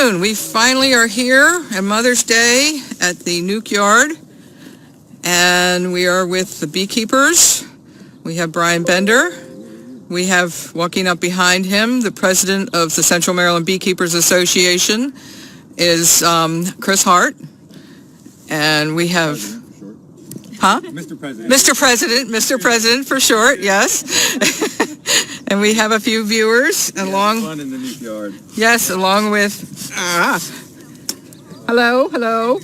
afternoon. We finally are here at Mother's Day at the Nuke Yard, and we are with the Beekeepers. We have Brian Bender. We have, walking up behind him, the president of the Central Maryland Beekeepers Association is Chris Hart. And we have... Mr. President. Mr. President for short, yes. And we have a few viewers along... Fun in the Nuke Yard. Yes, along with... Hello.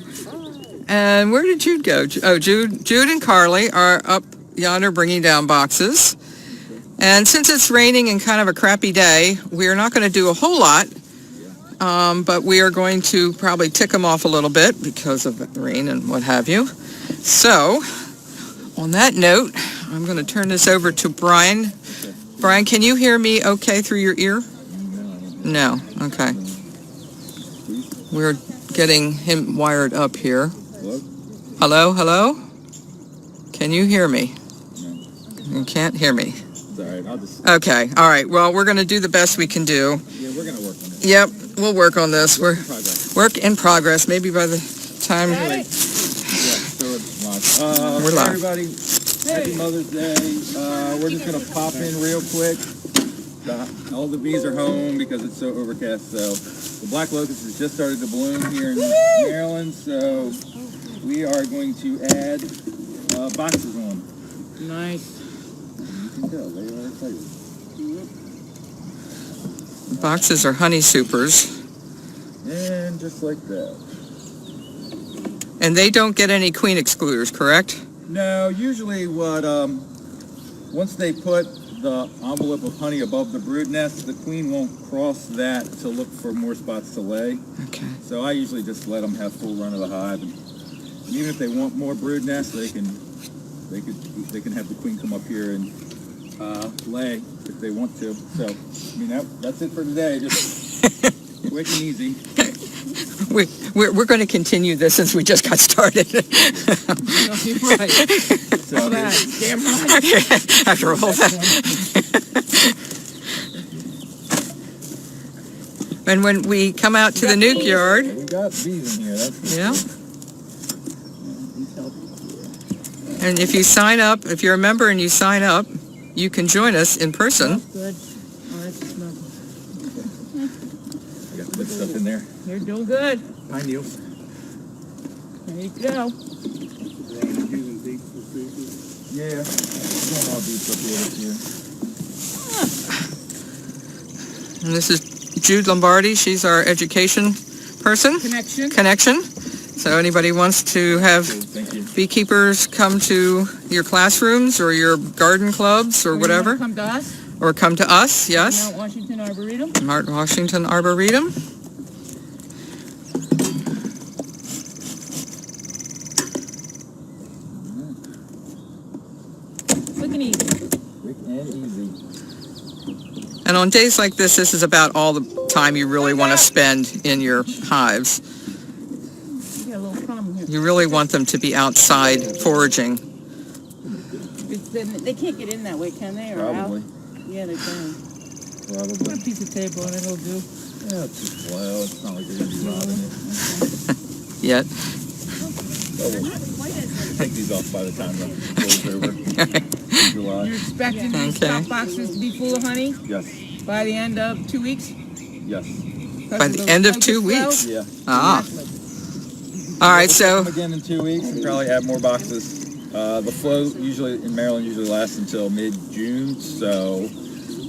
And where did Jude go? Oh, Jude and Carly are up yonder bringing down boxes. And since it's raining and kind of a crappy day, we're not going to do a whole lot. But we are going to probably tick them off a little bit because of the rain and what have you. So, on that note, I'm going to turn this over to Brian. Brian, can you hear me okay through your ear? No. Okay. We're getting him wired up here. Hello? Can you hear me? No. You can't hear me. It's all right. I'll just... Okay. All right. Well, we're going to do the best we can do. Yeah, we're going to work on it. Yep. We'll work on this. We're work in progress. Maybe by the time... We're live. Everybody, happy Mother's Day. We're just going to pop in real quick. All the bees are home because it's so overcast. So the black locust has just started to bloom here in Maryland. So we are going to add boxes on. Nice. You can tell, they are excited. Boxes are honey supers. And just like that. And they don't get any queen excluders, correct? No, usually what, once they put the envelope of honey above the brood nest, the queen won't cross that to look for more spots to lay. Okay. So I usually just let them have full run of the hive. And even if they want more brood nests, they can have the queen come up here and lay if they want to. So, I mean, that's it for today. Just quick and easy. We're going to continue this since we just got started. You're right. So, All that. Damn right. After all that. And when we come out to the Nuke Yard... We got bees in here. That's yeah. And if you sign up, if you're a member and you sign up, you can join us in person. Good. Oh, that's smelling. I got good stuff in there. You're doing good. Pine needles. There you go. Yeah. Going all deep up here this year. And this is Jude Lombardi. She's our education person. Connection. So anybody wants to have beekeepers come to your classrooms or your garden clubs or whatever. Come to us. Or come to us, yes. Mount Washington Arboretum. Mount Washington Arboretum. Quick and easy. Quick and easy. And on days like this is about all the time you really want to spend in your hives. You got a little problem here. You really want them to be outside foraging. They can't get in that way, can they? Or Probably. Out? Yeah, they can. Probably. Put a piece of tape on it, it'll do. Yeah, it's just well. It's not like you're going to be robbing it. Yet. We'll take these off by the time the flow's over. July. You're expecting these top boxes to be full of honey? Yes. By the end of 2 weeks? Yes. By the end of 2 weeks? Yeah. Ah. All right, so... We'll come again in 2 weeks and probably add more boxes. The flow usually in Maryland lasts until mid-June, so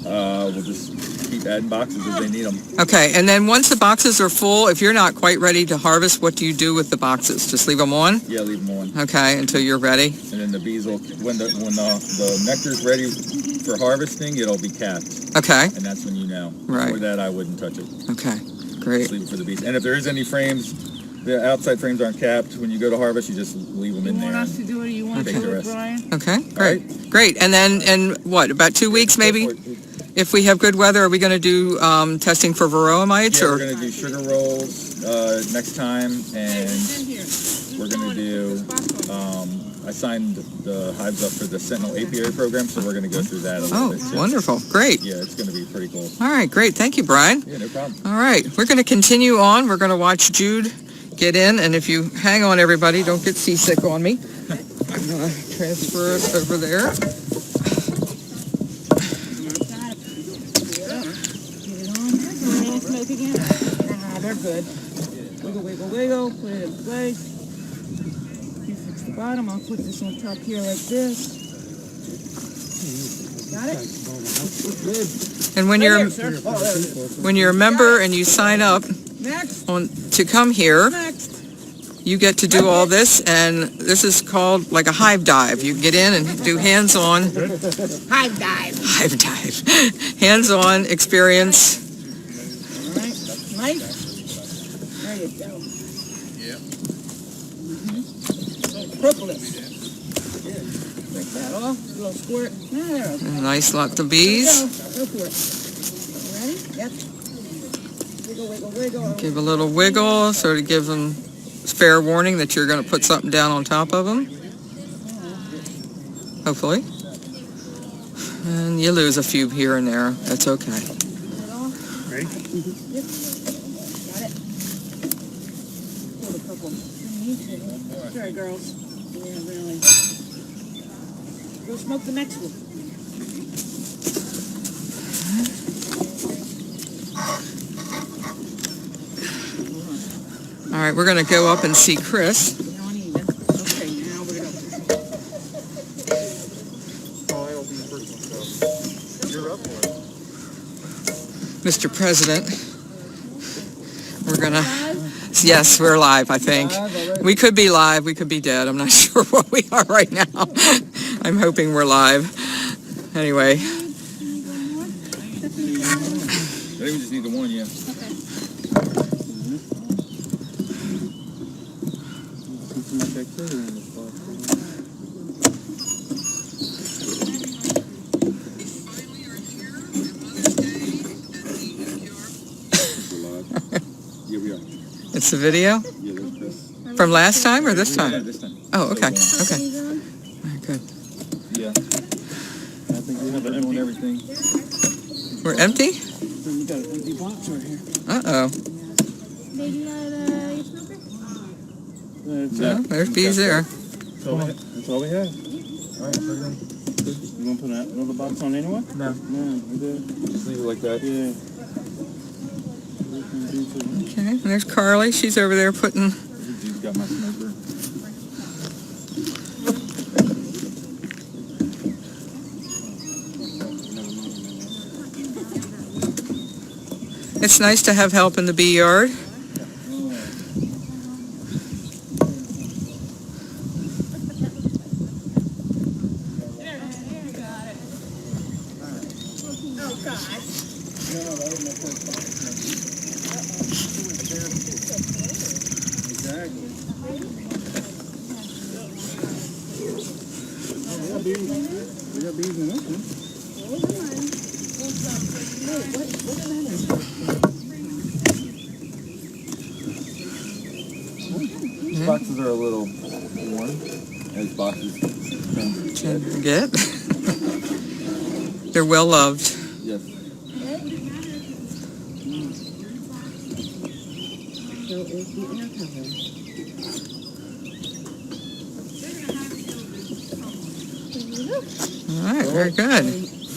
we'll just keep adding boxes as they need them. Okay, and then once the boxes are full, if you're not quite ready to harvest, what do you do with the boxes? Just leave them on? Yeah, leave them on. Okay, until you're ready. And then the bees will, when the nectar's ready for harvesting, it'll be capped. Okay. And that's when you know. Right. Before that, I wouldn't touch it. Okay, great. Just leave it for the bees. And if there is any frames, the outside frames aren't capped. When you go to harvest, you just leave them in there. You want us to do it or you want to do it, Brian? Okay, great. Right. Great. And then, what, about 2 weeks maybe? If we have good weather, are we going to do testing for varroa mites? Yeah, or? we're going to do sugar rolls next time, and we're going to do I signed the hives up for the Sentinel Apiary program, so we're going to go through that a little bit. Oh, wonderful. Great. Yeah, it's going to be pretty cool. All right, great. Thank you, Brian. Yeah, no problem. All right, we're going to continue on. We're going to watch Jude get in, and if you hang on, everybody, don't get seasick on me. I'm going to transfer it over there. Smoke again? Ah, they're good. Wiggle, wiggle, wiggle. Put it in place. You fix the bottom. I'll put this on top here like this. Got it? Good. And when you're a member and you sign up Next. to come here, Next. you get to do all this, and this is called like a hive dive. You get in and do hands-on Hive dive. hive dive, hands-on experience. All right. Nice. There you go. Yep. Propolis. Break that off. A little squirt. There. Nice, lots of bees. Go for it. You ready? Yep. Wiggle, wiggle, wiggle. Give a little wiggle, sort of give them fair warning that you're going to put something down on top of them. Hopefully. And you lose a few here and there. That's okay. Ready? Yep. Got it. Pull the purple. Sorry, girls. Yeah, really. Go smoke the next one. All right, we're going to go up and see Chris. Not even. Okay, now we're going to... Oh, I'll be the first one, so you're up for it. Mr. President, we're going to... Yes, we're live, I think. We could be live, we could be dead. I'm not sure what we are right now. I'm hoping we're live. Anyway. I think we just need the one, yeah. Yeah, we are. It's the video? Yeah, this. From last time or this Yeah, time? this time. Oh, okay, So, okay. All right, good. yeah. I think we have empty everything. We're empty? You got an empty box right here. Uh-oh. No, there's bees there. That's all we have. All right, we're done. You want to put another box on anyway? No. No, we're good. Just leave it like that. Yeah. Okay, and there's Carly. She's over there putting... You've got my smoker. It's nice to have help in the bee yard. We got bees in this one. These boxes are a little worn, as boxes tend to get. Get? They're well loved. Yes. So is the air cover. All right, very good.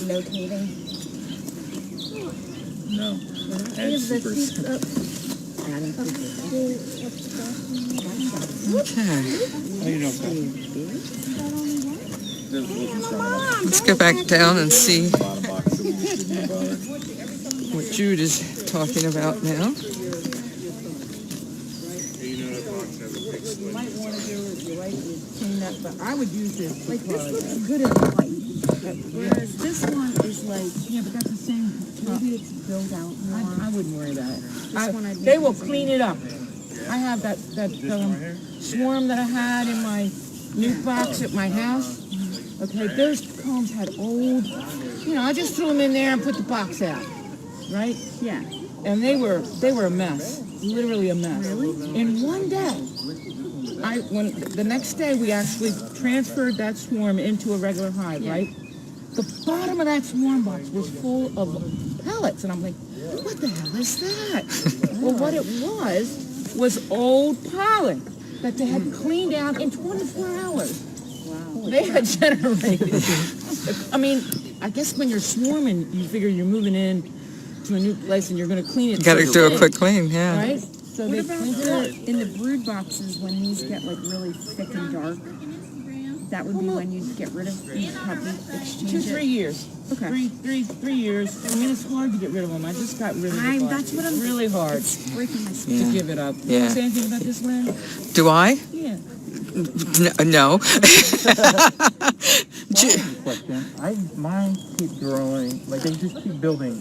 Locating. No. And supers. Okay. How you doing, Let's go back down and see Bottom box, so we just didn't bother. what Jude is talking about now. You might want to do is you like to clean up, but I would use this. Like this looks good in white, whereas this one is like but that's the same. Maybe it's built out more. I wouldn't worry about it. They will clean it up. I have that swarm that I had in my new box at my house. Okay, those combs had old. I just threw them in there and put the box out. Right? Yeah. And they were a mess. Literally a mess. Really? In one day. when the next day we actually transferred that swarm into a regular hive, right? The bottom of that swarm box was full of pellets, and I'm like, what the hell is that? Well, what it was old pollen that they had cleaned out in 24 hours. Wow. They had generated. I mean, I guess when you're swarming, you figure you're moving in to a new place and you're going to clean it. Got to do a quick clean, yeah. Right? So What they about cleaned it up. in the brood boxes when these get like really thick and dark? That would be when you'd get rid of these, probably exchange 2-3 it. years. Okay. Three years. I mean, it's hard to get rid of them. I just got rid of them. That's what I'm. Really hard It's breaking my skin. to give it up. Yeah. Say anything about this, Lynn? Do I? Yeah. No. Question. Mine keep growing, like they just keep building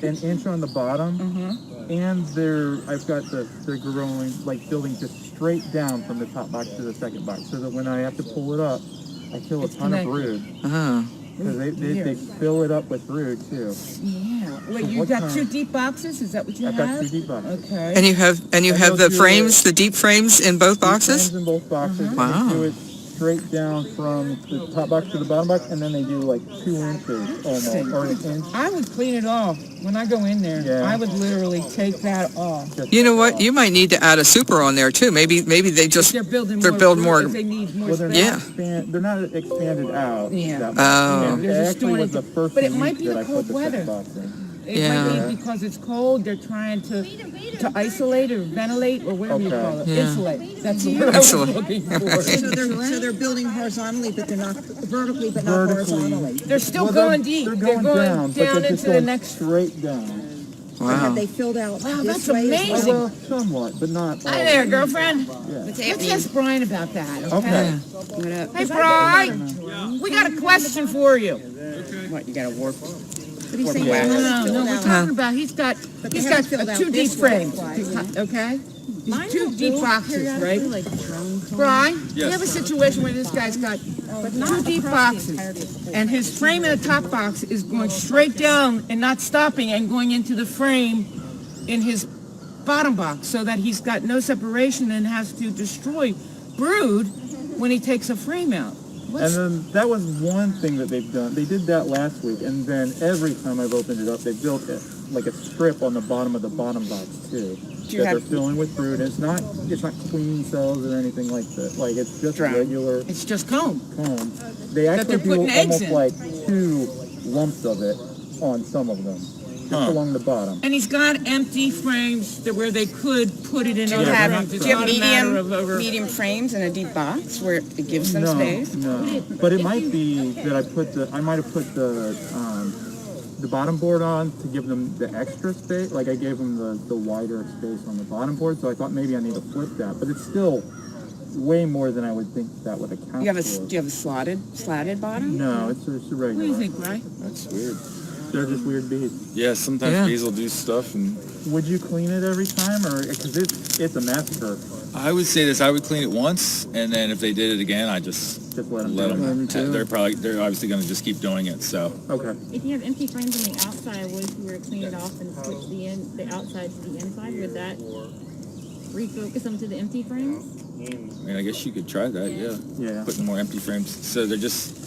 an inch on the bottom, and I've got they're growing, like building just straight down from the top box to the second box, so that when I have to pull it up, I kill a ton of brood. Because they fill it up with brood too. Yeah. Wait, So you what got kind? 2 deep boxes? Is that what you I've have? got 2 deep boxes. Okay. And you have the do frames, the deep frames in both boxes? Frames in both boxes. And Wow. they do it straight down from the top box to the bottom box, and then they do like 2 inches almost, or an inch. I would clean it off. When I go in there, Yeah. I would literally take that off. You know what? You might need to add a super on there too. Maybe they just They're building they're more. building brood, more. if they need more Well, they're space. Yeah. they're not expanded out. Yeah. that much. Oh. And They're it just actually doing was it- the first but it week might be that the I cold put the weather. second box in. It Yeah. might be because it's cold. They're trying to isolate or ventilate or whatever you Okay. call it. Yeah. Insulate. That's the word I was Insulate. looking for. So they're building horizontally, but they're not vertically, but not Vertically. horizontally. They're still Well, going deep. They're going down, but they're just into the going next. straight down. But have Wow. they filled out Wow, this that's way as amazing. well? Well, somewhat, but not. Hi all. there, girlfriend. Yeah. Let's ask Brian about that. Okay. Okay. What up? Hey, Brian. We got a question for you. What, you got a warp? But he's saying Wow. they No, haven't no, filled we're out. talking about he's got they haven't filled out 2 deep this way. frames. Okay. These 2 deep boxes, right? Like drone Brian, we Yes. have a situation where this guy's got 2 deep boxes, and his frame in the top box is going straight down and not stopping and going into the frame in his bottom box, so that he's got no separation and has to destroy brood when he takes a frame out. And then that was one thing that they've done. They did that last week, and then every time I've opened it up, they've built it like a strip on the bottom of the bottom box too. you That have- they're filling with brood. It's not queen cells or anything like that. Like it's just Drone. regular It's just comb. comb. They actually they're do putting eggs almost in. like 2 lumps of it on some of them, just along the bottom. And he's got empty frames where they could put it in Do you other have, frames. It's do you have not a matter of medium frames in a deep box where it gives them No, space? no. But it might be that I might have put the bottom board on to give them the extra space. Like I gave them the wider space on the bottom board, so I thought maybe I need to flip that. But it's still way more than I would think that would account Do you have for. a slatted bottom? No, it's a regular. What do you think, Brian? That's weird. They're just weird bees. Yeah, sometimes Yeah. bees will do stuff, and Would you clean it every time, or because it's a massacre? I would say this: I would clean it once, and then if they did it again, I just Just let them. let Let 'em do them. it. They're obviously going to just keep doing it. So Okay. If you have empty frames on the outside, what if you were to clean it off and switch the outside to the inside? Would that refocus them to the empty frames? I mean, I guess you could try that. Yeah, Yeah. putting more empty frames. So they're just.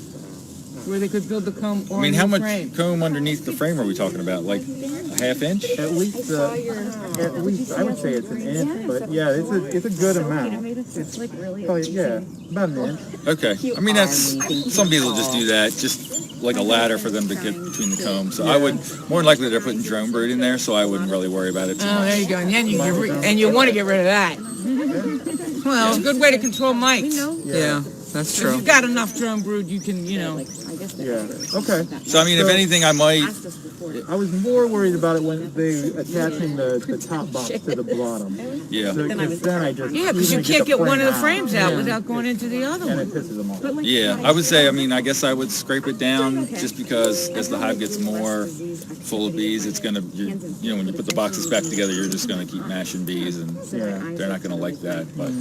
Where they could build the comb on I mean, how the much frame. comb underneath the frame are we talking about? Like a half inch? At least I would say it's an inch, but yeah, it's a good amount. It's like really Probably, yeah, about an inch. Okay. I mean, that's some people just do that, just like a ladder for them to get between the combs. So I would more than likely they're putting drone brood in there, so I wouldn't really worry about it too Oh, much. there you go. And then you want to get rid of that. Well, It's a good way to control mites. yeah, that's If true. you've got enough drone brood, you can, Yeah. Okay. So I mean, if anything, I might. I was more worried about it when they attaching the top box to the bottom. Yeah. So, then I just Yeah, because you even can't get one of the frame frames out Yeah. without going into the other out, and one. it pisses them off. Yeah, I would say, I mean, I guess I would scrape it down just because as the hive gets more full of bees, it's going to, you know, when you put the boxes back together, you're just going to keep mashing bees, and Yeah. they're not going to like that. But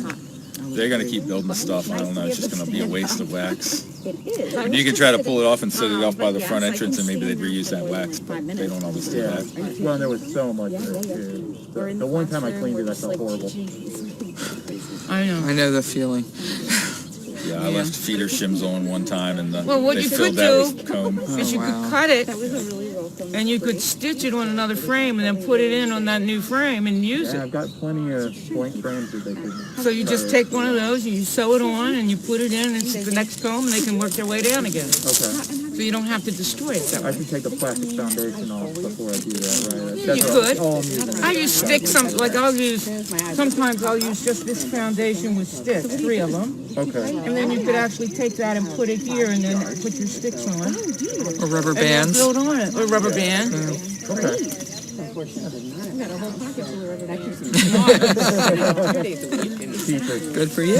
they're going to keep building stuff. I don't know, it's just going to be a waste of wax. And you can try to pull it off and set it off by the front entrance, and maybe they'd reuse that wax, but they don't always do Yeah. that. Well, there was so much in it too. The one time I cleaned it, I felt horrible. I know. I know the feeling. Yeah, I left feeder shims on one time, and Well, what they you filled could that do- with comb. Is you wow. could cut it, That was a really welcome. and you could stitch it on another frame, and then put it in on that new frame and use Yeah, it. I've got plenty of point frames that they could. So you just take one of those, and you sew it on, and you put it in, and it's the next comb, and they can work their way down again. Okay. So you don't have to destroy it that I way. should take the plastic foundation off before I do that, right? You That's could. all I'm using. I use sticks, sometimes I'll use just this foundation with sticks, 3 of them. Okay. And then you could actually take that and put it here and then put your sticks on. Or rubber And then bands. build on it. Or rubber band. Okay. Good for you.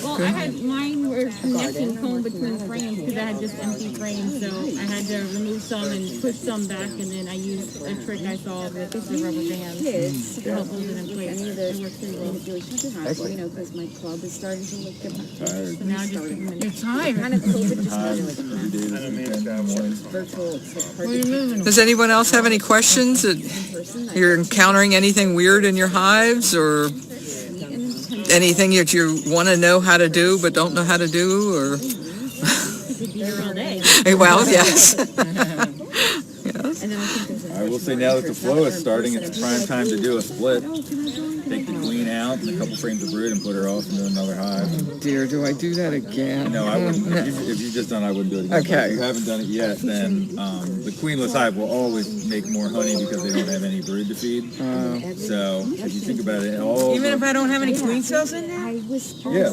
Well, I had mine were connecting comb between frames because I had just empty frames, so I had to remove some and push some back, and then I used a trick I saw with the rubber bands to help hold it in place. It worked pretty well. You know, because my club is starting to look good. So now I just give them a You're tired. Kind of COVID just kind of like Every day this weekend in the morning. virtual. It's like hard What are you moving? Does anyone else have any questions? You're encountering anything weird in your hives, or anything that you want to know how to do but don't know how to do, or? be here all day. Well, yes. Yes. I will say now that the flow is starting, it's prime time to do a split. Take the queen out and a couple frames of brood and put her off into another hive. Dear, do I do that again? No, I wouldn't. If you've just done it, I wouldn't do it again. Okay. But if you haven't done it yet, then the queenless hive will always make more honey because they don't have any brood to feed. So if you think about it, all Even if I don't have any queen cells in there? yeah,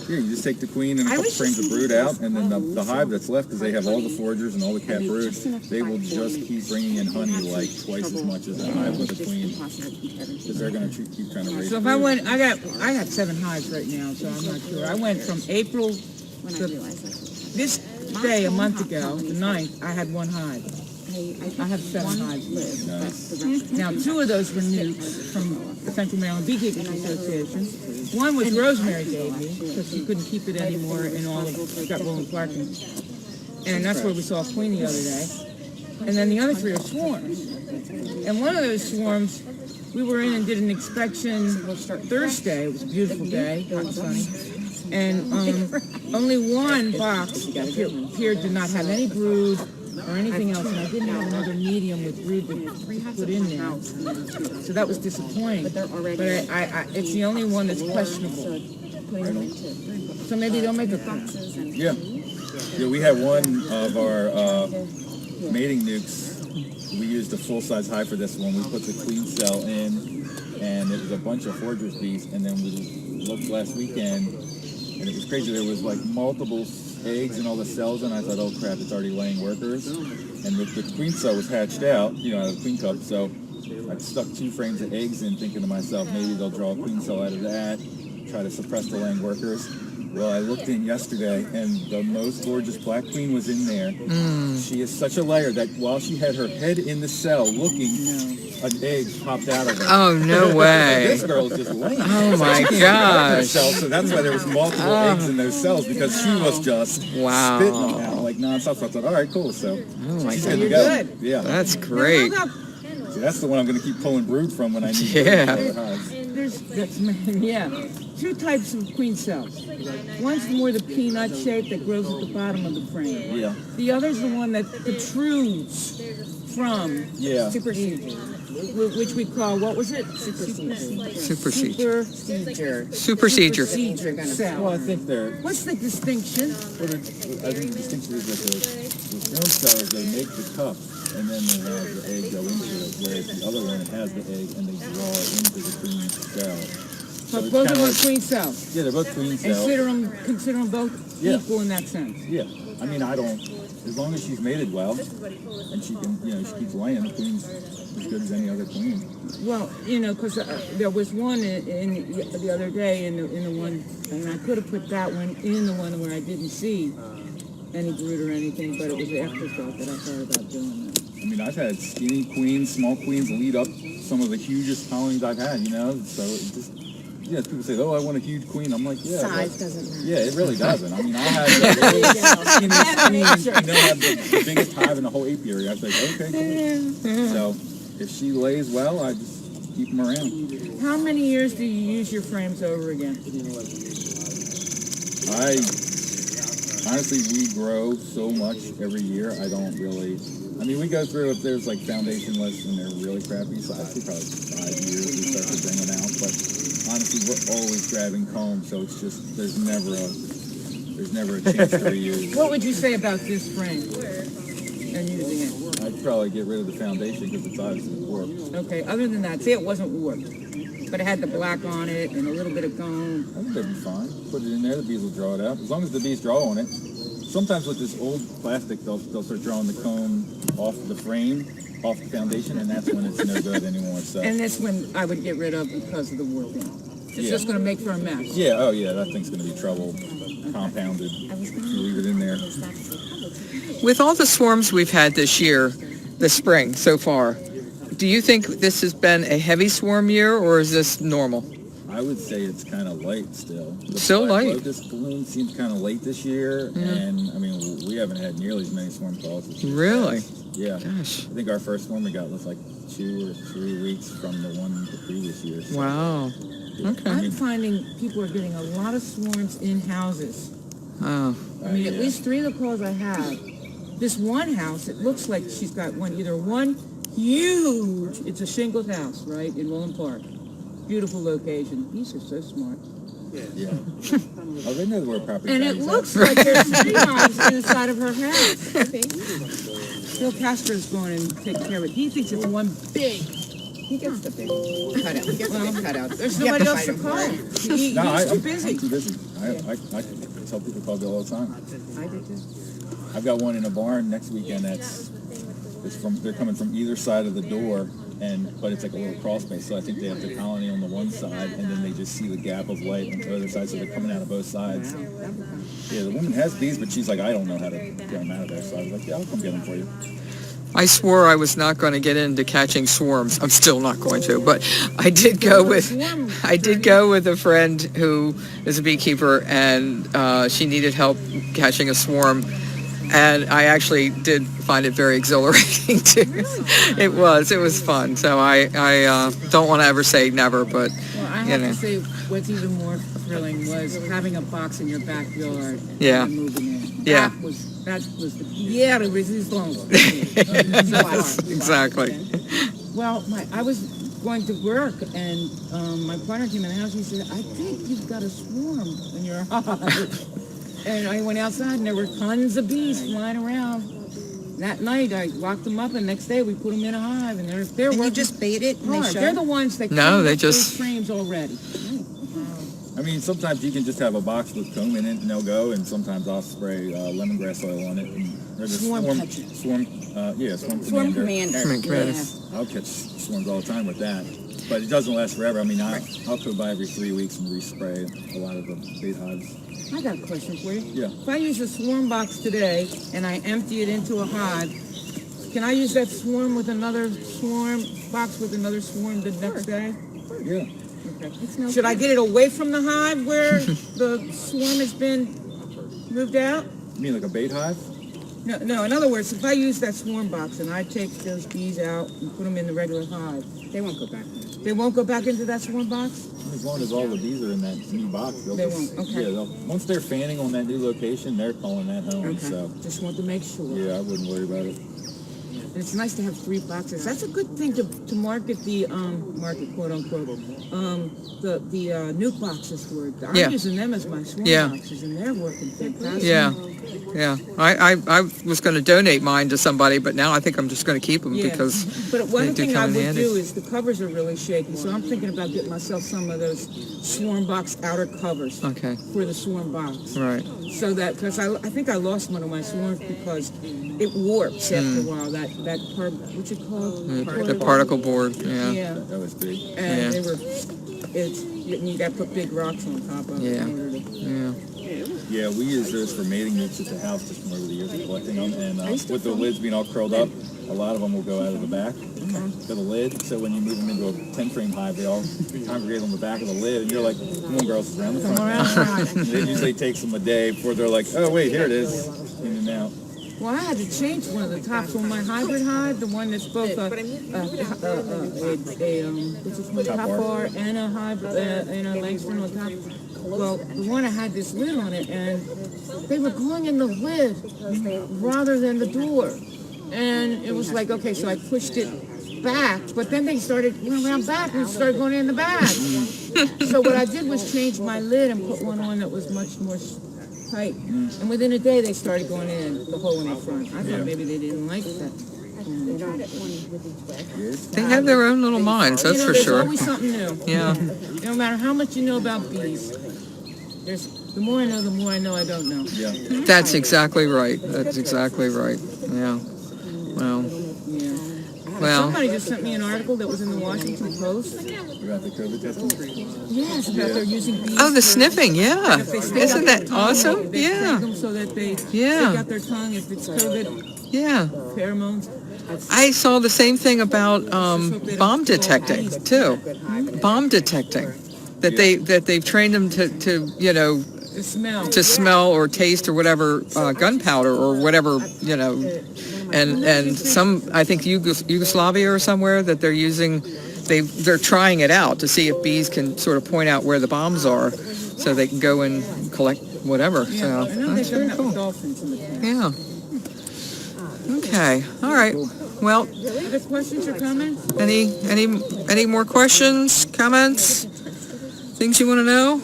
you just take the queen and a couple frames of brood out, and then the hive that's left, because they have all the foragers and all the cat brood, they will just keep bringing in honey like twice as much as a hive with a queen, because they're going to keep trying to raise. So if I went, I got 7 hives right now, so I'm not sure. I went from April to this day a month ago, the 9th, I had 1 hive. I have 7 hives left. Now 2 of those were nukes from the Central Maryland Beekeepers Association. One was Rosemary gave me because she couldn't keep it anymore in all of Scottville and Clarkson. And that's where we saw a queen the other day. And then the other 3 are swarms. And one of those swarms, we were in and did an inspection Thursday. It was a beautiful day, hot and sunny. And only 1 box appeared to not have any brood or anything else, and I didn't have another medium with brood to put in there. So that was disappointing. But it's the only one that's questionable. So maybe they'll make a call. Yeah, we had one of our mating nukes. We used a full-size hive for this one. We put the queen cell in, and it was a bunch of foragers bees. And then we looked last weekend, and it was crazy. There was like multiple eggs and all the cells, and I thought, oh crap, it's already laying workers. And the queen cell was hatched out, out of the queen cup. So I stuck 2 frames of eggs in, thinking to myself, maybe they'll draw a queen cell out of that, try to suppress the laying workers. Well, I looked in yesterday, and the most gorgeous black queen was in there. She is such a layer that while she had her head in the cell looking, an egg popped out of her. Oh, no way. This girl is just laying. Oh, my Her gosh. cell, so that's why there was multiple eggs in those cells, because she was just Wow. spitting them out like nonstop. So I thought, all right, cool. So Oh, my she's God. good to go. Yeah, That's great. see, that's the one I'm going to keep pulling brood from when I need Yeah. other hives. Yeah. 2 types of queen cells. One's more the peanut shape that grows at the bottom of the frame. Yeah, The other's the one that protrudes from yeah. which we call, what was it? Supersedure. Supersedure. Supersedure. Supersedure cell. Well, I think they're. What's the distinction? I think the distinction is that the swarm cells, they make the cup, and then they have the egg go into it, whereas the other one has the egg and they draw it into the queen cell. So it's both of kinda them are like- queen cells. Yeah, they're both queen cells. Consider them both Yeah. equal in that sense. Yeah, I mean, I don't. As long as she's mated well, and she can, she keeps laying, the queen's as good as any other queen. Well, because there was one in the other day in the one, and I could have put that one in the one where I didn't see any brood or anything, but it was the afterthought that I thought about doing that. I mean, I've had skinny queens, small queens lead up some of the hugest colonies I've had. So it just. Yeah, people say, "Oh, I want a huge queen." I'm like, "Yeah, Size doesn't matter. yeah, it really doesn't." I mean, I'll have the really skinniest queens, and they'll have the biggest hive in the whole apiary. I was like, "Okay, cool." So if she lays well, I just keep them around. How many years do you use your frames over again? Honestly, we grow so much every year. I don't really. I mean, we go through if there's like foundation lists and they're really crappy. So I think probably 5 years we start to bring them out. But honestly, we're always grabbing comb, so it's just there's never a chance to reuse. What would you say about this frame and using it? I'd probably get rid of the foundation because it's obviously warped. Okay, other than that, say it wasn't warped, but it had the black on it and a little bit of comb. I think that'd be fine. Put it in there, the bees will draw it out. As long as the bees draw on it. Sometimes with this old plastic, they'll start drawing the comb off the frame, off the foundation, and that's when it's no good anymore. So. And that's when I would get rid of because of the warping. It's just going to make for a mess. Yeah, oh yeah, that thing's going to be trouble, compounded. Leave it in there. With all the swarms we've had this year, this spring so far, do you think this has been a heavy swarm year or is this normal? I would say it's kind of late still. The Still black late. locust bloom seems kind of late this year, and I mean we haven't had nearly as many swarm calls this year. Really? Yeah. Gosh. I think our first swarm we got was like 2 or 3 weeks from the one the previous year. So, Wow. yeah. Okay. I'm finding people are getting a lot of swarms in houses. Oh. I mean, at Yeah. least 3 of the calls I have. This one house, it looks like she's got either one huge, it's a shingled house, right, in Willen Park. Beautiful location. These are so smart. Yeah. Oh, they know where property And it values looks are. like there's 3 hives inside of her house. Phil Castro's going and take care of it. He thinks it's one big. He gets the big cutout. He gets the big cutout. There's nobody else to call. He's No, too busy. I'm too busy. I tell people to call Bill all the time. I did too. I've got one in a barn next weekend they're coming from either side of the door, but it's like a little crawl space, so I think they have the colony on the one side, and then they just see the gap of light on the other side, so they're coming out of both sides. Yeah, the woman has bees, but she's like, I don't know how to get them out of there, so I was like, yeah, I'll come get them for you. I swore I was not going to get into catching swarms. I'm still not going to, but I did go with a friend who is a beekeeper, and she needed help catching a swarm. And I actually did find it very exhilarating too. It was fun. So I don't want to ever say never, but Well, I have to say, what's even more thrilling was having a box in your backyard. Yeah. And moving in. Yeah. That was the the resistance. Yes, exactly. Well, I was going to work, and my partner came in the house. He said, "I think you've got a swarm in your hive." And I went outside, and there were tons of bees flying around. That night, I locked them up, and next day we put them in a hive, and they're And working you just bait it and they hard. show? They're the ones that No, they clean just- those frames already. I mean, sometimes you can just have a box with comb in it and they'll go, and sometimes I'll spray lemongrass oil on it. Or the Swarm Swarm Swarm Commander. commander. Yeah. I'll catch swarms all the time with that. But it doesn't last forever. I mean, I'll go by every 3 weeks and respray a lot of the bait hives. I got a question for you. Yeah. If I use a swarm box today and I empty it into a hive, can I use that swarm with another swarm box with another swarm the next day? Yeah. Okay. Should I get it away from the hive where the swarm has been moved out? You mean like a bait hive? No, in other words, if I use that swarm box and I take those bees out and put them in the regular hive, They won't go back. they won't go back into that swarm box? As long as all the bees are in that new box, They won't, okay. Yeah, once they're fanning on that new location, they're calling that home. Okay. So, Just want to make sure. yeah, I wouldn't worry about it. And it's nice to have 3 boxes. That's a good thing to market the market, quote unquote, the nuke boxes for. I'm Yeah. using them as my swarm Yeah. boxes, and they're working fantastic. Yeah. I was going to donate mine to somebody, but now I think I'm just going to keep them Yeah. because But one they do thing I come in would handy. do is the covers are really shaky, so I'm thinking about getting myself some of those swarm box outer covers Okay. for the swarm box. Right. So that, because I think I lost one of my swarms because it warps after a while. That what's it called? The particle board. Yeah. Yeah. That was big. And Yeah. they were, you got to put big rocks on top of it. Yeah. in order to- Yeah. Yeah, we use those for mating nukes at the house just from over the years of collecting them. And with the lids being all curled up, a lot of them will go out of the back to the lid. So when you move them into a 10-frame hive, they all congregate on the back of the lid. And you're like, come on, girls, it's around the front. Around. It usually takes them a day before they're like, oh, wait, here it is. In and out. Well, I had to change one of the tops on my hybrid hive, the one that's both what's it called, top bar and a hive and a leg spring on top. Well, the one I had this lid on it, and they were going in the lid rather than the door. And it was like, okay, so I pushed it back, but then they went around back and started going in the back. So what I did was change my lid and put one on that was much more tight. And within a day, they started going in the hole in the front. I thought maybe they didn't like that. They have their own little minds, that's for There's sure. always something new. Yeah. No matter how much you know about bees, the more I know, the more I know I don't know. Yeah. That's exactly right. That's exactly right. Yeah. Well. Yeah. Well. Somebody just sent me an article that was in the Washington Post. About the COVID testing? Yes, about they're using bees. Oh, the sniffing, yeah. If they stick Isn't out that their tongue, awesome? They Yeah. take them so that they Yeah. stick out their tongue if it's COVID Yeah. pheromones. I saw the same thing about bomb detecting too. Bomb detecting, that they've trained them to The smell. to smell or taste or whatever gunpowder or whatever and some, I think Yugoslavia or somewhere, that they're using, they're trying it out to see if bees can sort of point out where the bombs are, so they can go and collect whatever. Yeah, So I know that's they've done very that cool. with dolphins in the past. Yeah. Okay. All right. Well, Other questions or comments? any more questions, comments, things you want to know?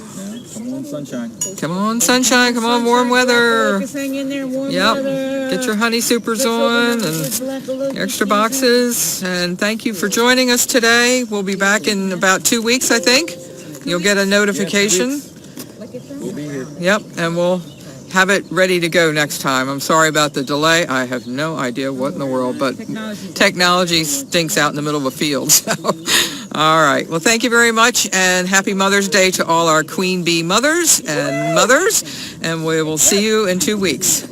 Come on, sunshine. Come on, sunshine. Come on, warm weather. Just hang in there, warm Yep. weather. Get your honey supers on and extra boxes. And thank you for joining us today. We'll be back in about 2 weeks, I think. You'll get a notification. We'll be here. Yep, and we'll have it ready to go next time. I'm sorry about the delay. I have no idea what in the world, but technology stinks out in the middle of a field. So. All right. Well, thank you very much, and happy Mother's Day to all our queen bee mothers, and we will see you in 2 weeks.